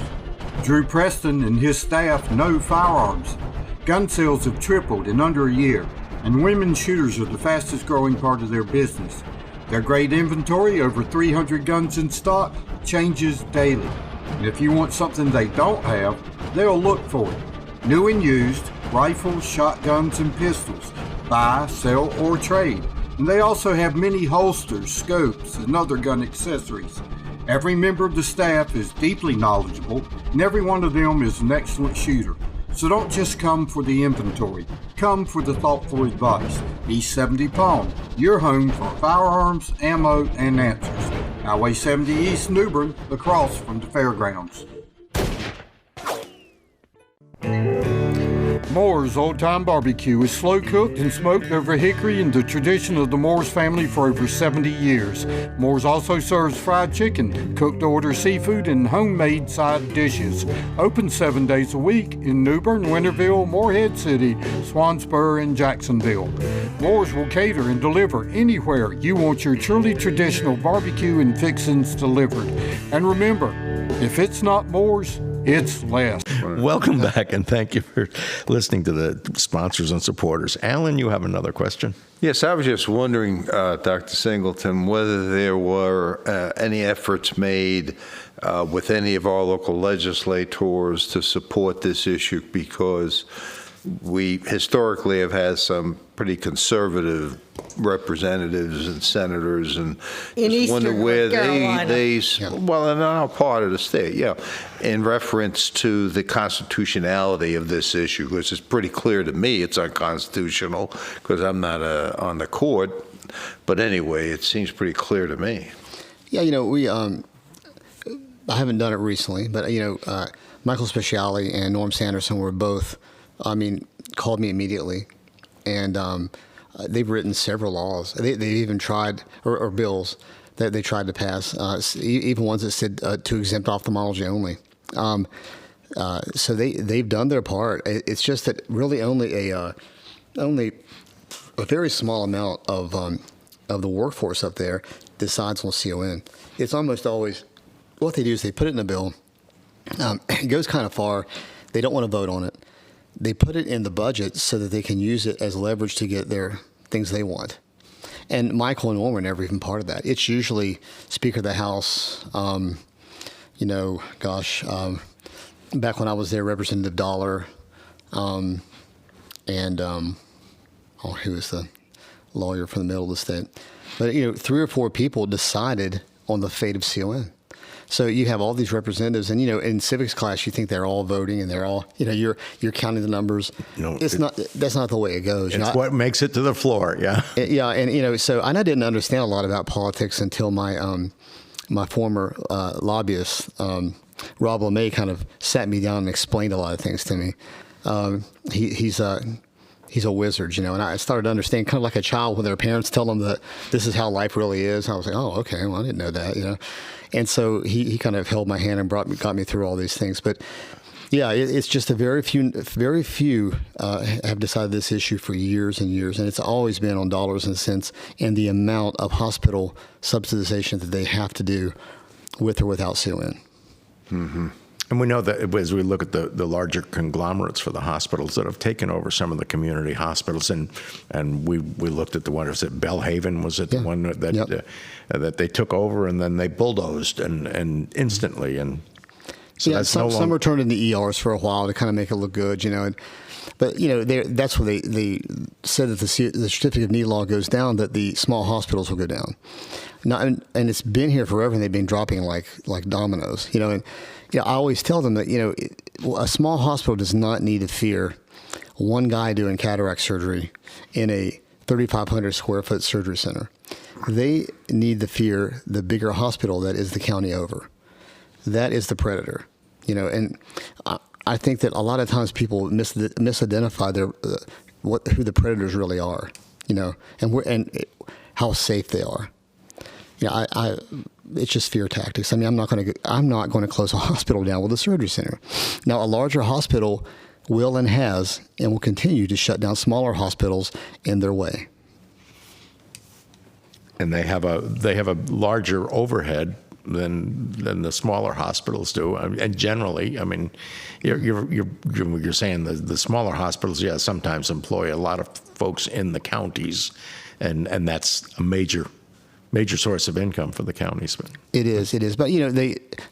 Drew Preston and his staff know firearms. Gun sales have tripled in under a year, and women shooters are the fastest growing part of their business. Their great inventory, over 300 guns in stock, changes daily. And if you want something they don't have, they'll look for it. New and used, rifles, shotguns, and pistols. Buy, sell, or trade. And they also have many holsters, scopes, and other gun accessories. Every member of the staff is deeply knowledgeable, and every one of them is an excellent shooter. So don't just come for the inventory. Come for the thoughtful advice. East 70 Palm, your home for firearms, ammo, and answers. Highway 70 East New Bern, across from the fairgrounds. Moore's Old Time Barbecue is slow cooked and smoked over hickory in the tradition of the Moore's family for over 70 years. Moore's also serves fried chicken, cooked to order seafood, and homemade side dishes. Open 7 days a week in New Bern, Winterville, Morehead City, Swansboro, and Jacksonville. Moore's will cater and deliver anywhere you want your truly traditional barbecue and fixings delivered. And remember, if it's not Moore's, it's less. Welcome back, and thank you for listening to the sponsors and supporters. Alan, you have another question? Yes, I was just wondering, Dr. Singleton, whether there were any efforts made with any of our local legislators to support this issue, because we historically have had some pretty conservative representatives and senators, and in just wonder where they Yeah. well, in our part of the state, yeah, in reference to the constitutionality of this issue, because it's pretty clear to me it's unconstitutional, because I'm not on the court, but anyway, it seems pretty clear to me. Yeah, we I haven't done it recently, but Michael Speciale and Norm Sanderson were both, called me immediately, and they've written several laws. They've even tried, or bills that they tried to pass, even ones that said to exempt ophthalmology only. So they've done their part. It's just that really only a very small amount of the workforce up there decides on CON. It's almost always what they do is they put it in a bill. It goes kind of far. They don't want to vote on it. They put it in the budget so that they can use it as leverage to get their things they want. And Michael and Norm were never even part of that. It's usually Speaker of the House, back when I was there, Representative Dollar, who was the lawyer from the middle of the state. But, 3 or 4 people decided on the fate of CON. So you have all these representatives, and in civics class, you think they're all voting and they're all, you're counting the numbers. No, it's not. That's not the way it goes. It's what makes it to the floor. Yeah. Yeah, and so I didn't understand a lot about politics until my my former lobbyist Rob LeMay kind of sat me down and explained a lot of things to me. He's a wizard, and I started to understand, kind of like a child when their parents tell them that this is how life really is. I was like, oh, okay, well, I didn't know that, And so he kind of held my hand and got me through all these things. But yeah, it's just very few have decided this issue for years and years, and it's always been on dollars and cents and the amount of hospital subsidization that they have to do with or without CON. Mm-hmm. And we know that as we look at the larger conglomerates for the hospitals that have taken over some of the community hospitals, and we looked at the one, was it Bellhaven? Was it the one that they took over and then they bulldozed and instantly? And so that's some were turned into ERs for a while to kind of make it look good, But that's where they said that the certificate of need law goes down, that the small hospitals will go down. Now, and it's been here forever, and they've been dropping like dominoes. I always tell them that a small hospital does not need to fear one guy doing cataract surgery in a 3,500 square foot surgery center. They need to fear the bigger hospital that is the county over. That is the predator. And I think that a lot of times people misidentify who the predators really are, and how safe they are. It's just fear tactics. I mean, I'm not going to close a hospital down with a surgery center. Now, a larger hospital will and has and will continue to shut down smaller hospitals in their way. And they have a larger overhead than the smaller hospitals do. And generally, I mean, you're saying the smaller hospitals, sometimes employ a lot of folks in the counties, and that's a major source of income for the counties. It is. But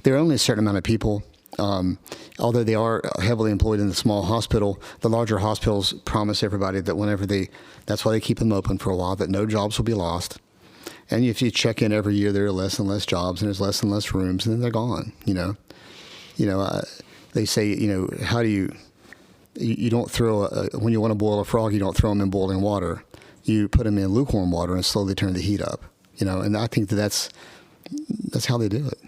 there are only a certain amount of people. Although they are heavily employed in the small hospital, the larger hospitals promise everybody that that's why they keep them open for a while, that no jobs will be lost. And if you check in every year, there are less and less jobs, and there's less and less rooms, and then they're gone. They say, how do you don't throw when you want to boil a frog, you don't throw them in boiling water. You put them in lukewarm water and slowly turn the heat up. And I think that's how they do it.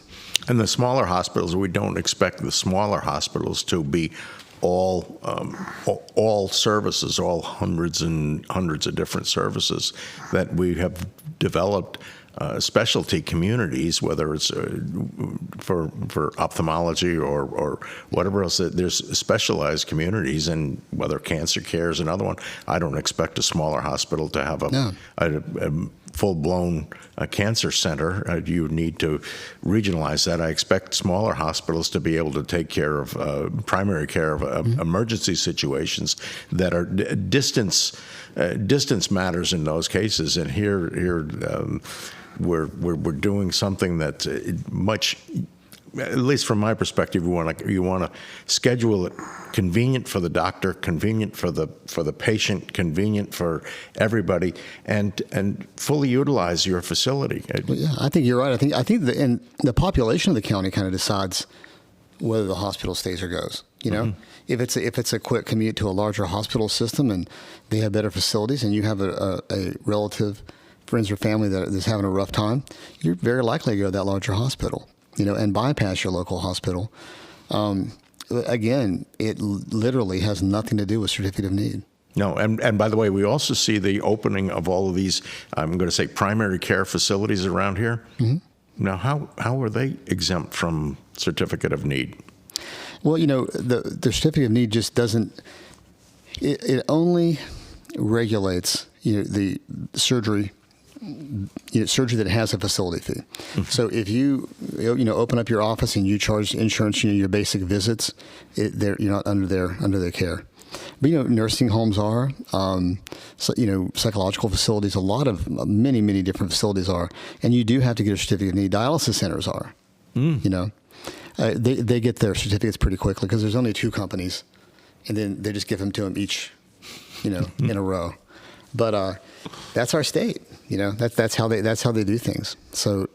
And the smaller hospitals, we don't expect the smaller hospitals to be all services, all hundreds and hundreds of different services that we have developed. Specialty communities, whether it's for ophthalmology or whatever else, there's specialized communities, and whether cancer care is another one. I don't expect a smaller hospital to have a full-blown cancer center. You need to regionalize that. I expect smaller hospitals to be able to take care of primary care of emergency situations that are distance matters in those cases, and here. We're doing something that's much, at least from my perspective, you want to schedule it convenient for the doctor, convenient for the patient, convenient for everybody, and fully utilize your facility. Well, yeah, I think you're right. I think the population of the county kind of decides whether the hospital stays or goes. If it's a quick commute to a larger hospital system and they have better facilities, and you have a relative, friends or family that is having a rough time, you're very likely to go to that larger hospital, and bypass your local hospital. Again, it literally has nothing to do with certificate of need. No, and by the way, we also see the opening of all of these, I'm going to say, primary care facilities around here. Mm-hmm. Now, how are they exempt from certificate of need? Well, the certificate of need just doesn't, it only regulates, the surgery. Surgery that has a facility fee. So if you open up your office and you charge insurance, your basic visits, you're not under their care. But nursing homes are, psychological facilities. A lot of many different facilities are, and you do have to get a certificate of need. Dialysis centers are. They get their certificates pretty quickly because there's only 2 companies, and then they just give them to them each, in a row. But that's our state. That's how they do things. So,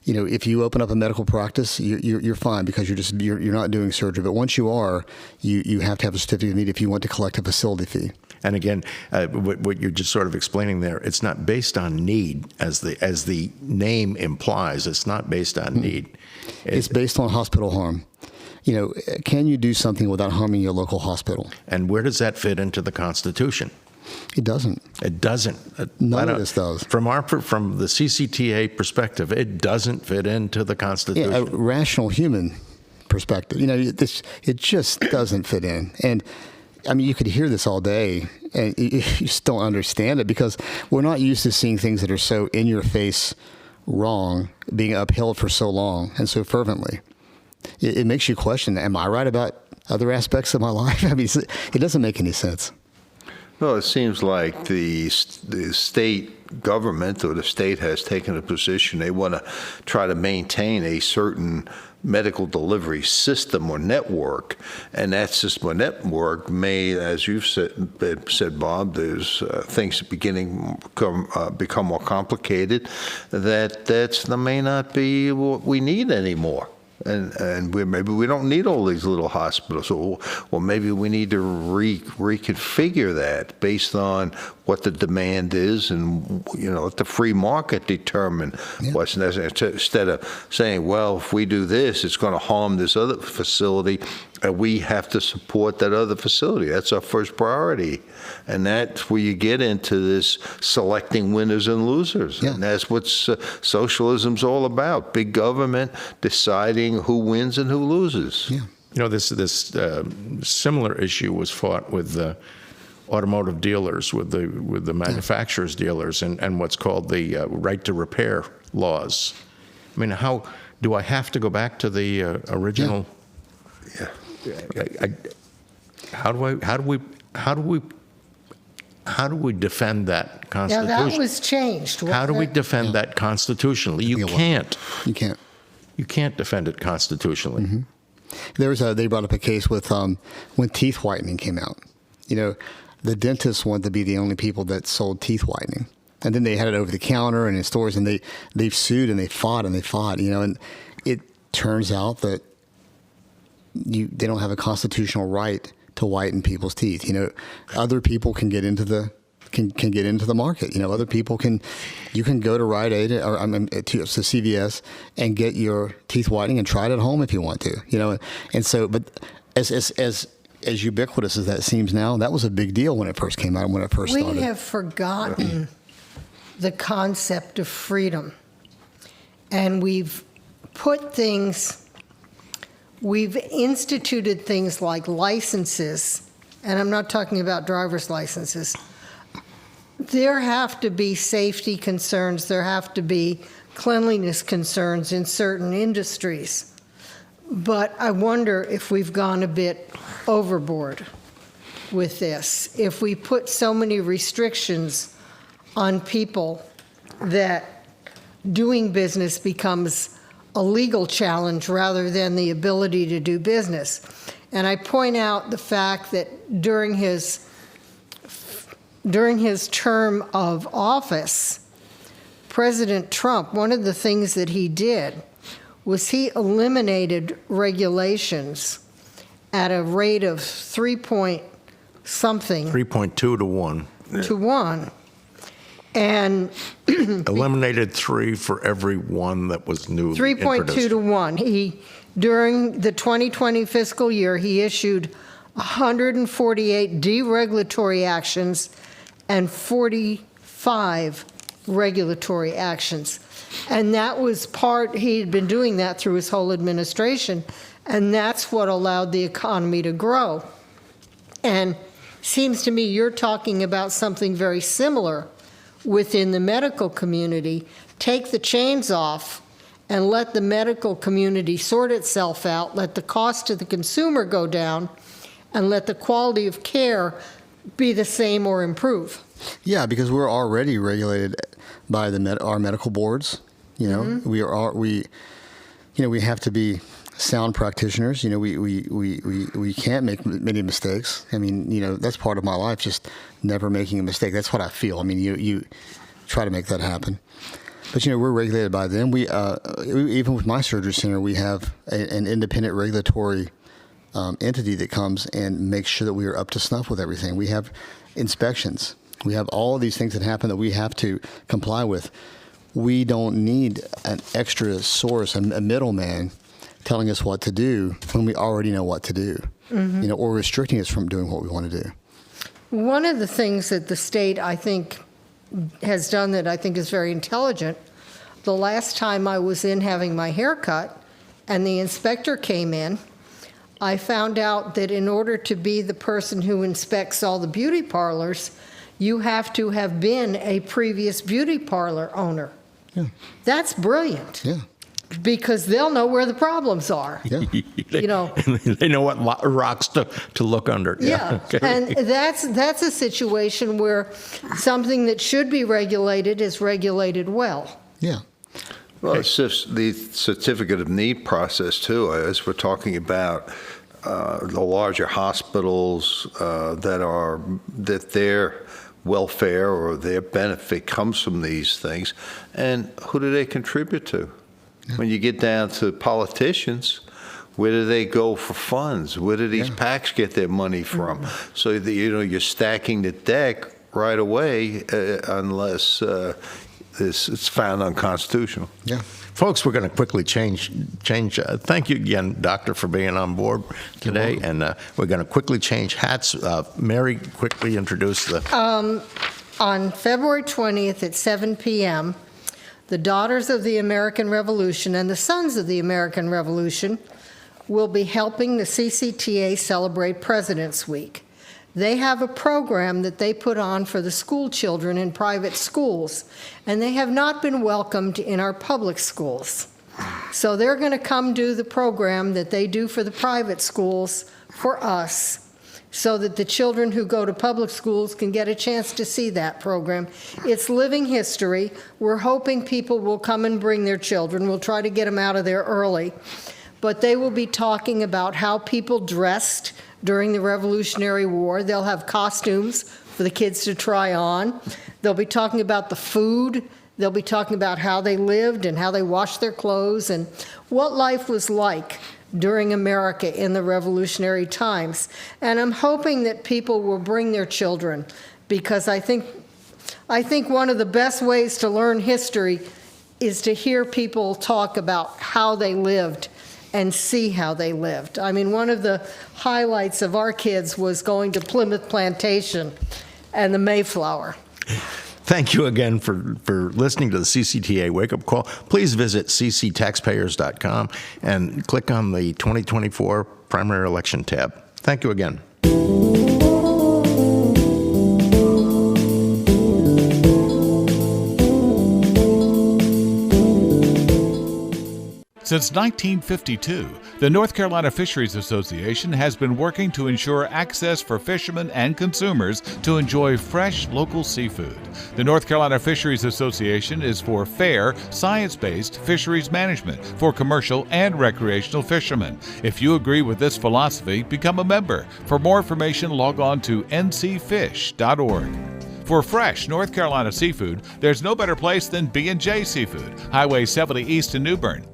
if you open up a medical practice, you're fine because you're not doing surgery. But once you are, you have to have a certificate of need if you want to collect a facility fee. And again, what you're just sort of explaining there, it's not based on need, as the name implies. It's not based on need. It's based on hospital harm. Can you do something without harming your local hospital? And where does that fit into the Constitution? It doesn't. It doesn't. None of this does. From the CCTA perspective, it doesn't fit into the Constitution. Yeah, a rational human perspective. It just doesn't fit in. And I mean, you could hear this all day, and you just don't understand it because we're not used to seeing things that are so in your face wrong being upheld for so long and so fervently. It makes you question: am I right about other aspects of my life? I mean, it doesn't make any sense. Well, it seems like the state government or the state has taken a position. They want to try to maintain a certain medical delivery system or network, and that system or network may, as you've said, Bob, there's things become more complicated. That may not be what we need anymore. And maybe we don't need all these little hospitals, or maybe we need to reconfigure that based on what the demand is, and let the free market determine what's necessary. Instead of saying, well, if we do this, it's going to harm this other facility, and we have to support that other facility. That's our first priority, and that's where you get into this selecting winners and losers, and that's what socialism's all about: big government deciding who wins and who loses. Yeah. This similar issue was fought with the automotive dealers, with the manufacturers dealers, and what's called the right to repair laws. I mean, how do I have to go back to the original? Yeah. How do we defend that constitution? Yeah, that was changed. How do we defend that constitutionally? You can't. You can't. You can't defend it constitutionally. Mm-hmm. They brought up a case with when teeth whitening came out. The dentists wanted to be the only people that sold teeth whitening, and then they had it over the counter and in stores, and they've sued and they fought. And it turns out that they don't have a constitutional right to whiten people's teeth. Other people can get into the get into the market. Other people you can go to Rite Aid to CVS and get your teeth whitening and try it at home if you want to. And so, but as ubiquitous as that seems now, that was a big deal when it first came out, when it first started. We have forgotten the concept of freedom, and we've instituted things like licenses, and I'm not talking about driver's licenses. There have to be safety concerns, there have to be cleanliness concerns in certain industries. But I wonder if we've gone a bit overboard with this. If we put so many restrictions on people that doing business becomes a legal challenge rather than the ability to do business. And I point out the fact that during his term of office, President Trump, one of the things that he did was he eliminated regulations at a rate of 3.2 to 1. To 1. And eliminated 3 for every one that was new. 3.2 to 1. During the 2020 fiscal year, he issued 148 deregulatory actions and 45 regulatory actions. And that was he had been doing that through his whole administration, and that's what allowed the economy to grow. And Seems to me you're talking about something very similar within the medical community. Take the chains off and let the medical community sort itself out, let the cost to the consumer go down, and let the quality of care be the same or improve. Yeah, because we're already regulated by our medical boards. You know, we have to be sound practitioners. You know, we can't make many mistakes. I mean, you know, that's part of my life, just never making a mistake. That's what I feel. I mean, you try to make that happen. But, you know, we're regulated by them. We even with my surgery center, we have an independent regulatory entity that comes and makes sure that we are up to snuff with everything. We have inspections. We have all of these things that happen that we have to comply with. We don't need an extra source, a middleman, telling us what to do when we already know what to do, you know, or restricting us from doing what we want to do. One of the things that the state, I think, has done that I think is very intelligent, the last time I was in having my hair cut and the inspector came in, I found out that in order to be the person who inspects all the beauty parlors, you have to have been a previous beauty parlor owner. Yeah. That's brilliant. Yeah. Because they'll know where the problems are. Yeah. You know. They know what rocks to look under. Yeah. Okay. And that's a situation where something that should be regulated is regulated well. Yeah. Well, it's just the certificate of need process too, as we're talking about the larger hospitals that their welfare or their benefit comes from these things, and who do they contribute to? When you get down to politicians, where do they go for funds? Where do these PACs get their money from? So that, you know, you're stacking the deck right away unless it's found unconstitutional. Yeah. Folks, we're going to quickly change. Thank you again, Doctor, for being on board today. And we're going to quickly change hats. Mary, quickly introduce the... On February 20th at 7 p.m., the Daughters of the American Revolution and the Sons of the American Revolution will be helping the CCTA celebrate President's Week. They have a program that they put on for the school children in private schools, and they have not been welcomed in our public schools. So they're going to come do the program that they do for the private schools for us, so that the children who go to public schools can get a chance to see that program. It's living history. We're hoping people will come and bring their children. We'll try to get them out of there early. But they will be talking about how people dressed during the Revolutionary War. They'll have costumes for the kids to try on. They'll be talking about the food. They'll be talking about how they lived and how they washed their clothes and what life was like during America in the revolutionary times. And I'm hoping that people will bring their children, because I think one of the best ways to learn history is to hear people talk about how they lived and see how they lived. I mean, one of the highlights of our kids was going to Plymouth Plantation and the Mayflower. Thank you again for listening to the CCTA Wake Up Call. Please visit cctaxpayers.com and click on the 2024 primary election tab. Thank you again. Since 1952, the North Carolina Fisheries Association has been working to ensure access for fishermen and consumers to enjoy fresh local seafood. The North Carolina Fisheries Association is for fair, science-based fisheries management for commercial and recreational fishermen. If you agree with this philosophy, become a member. For more information, log on to ncfish.org. For fresh North Carolina seafood, there's no better place than B&J Seafood, Highway 70 East in New Bern.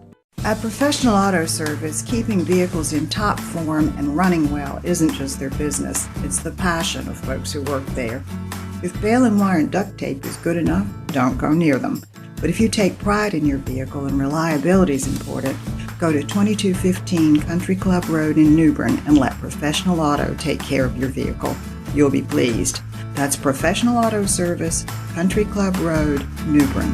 At Professional Auto Service, keeping vehicles in top form and running well isn't just their business, it's the passion of folks who work there. If baling wire and duct tape is good enough, don't go near them. But if you take pride in your vehicle and reliability is important, go to 2215 Country Club Road in New Bern and let Professional Auto take care of your vehicle. You'll be pleased. That's Professional Auto Service, Country Club Road, New Bern.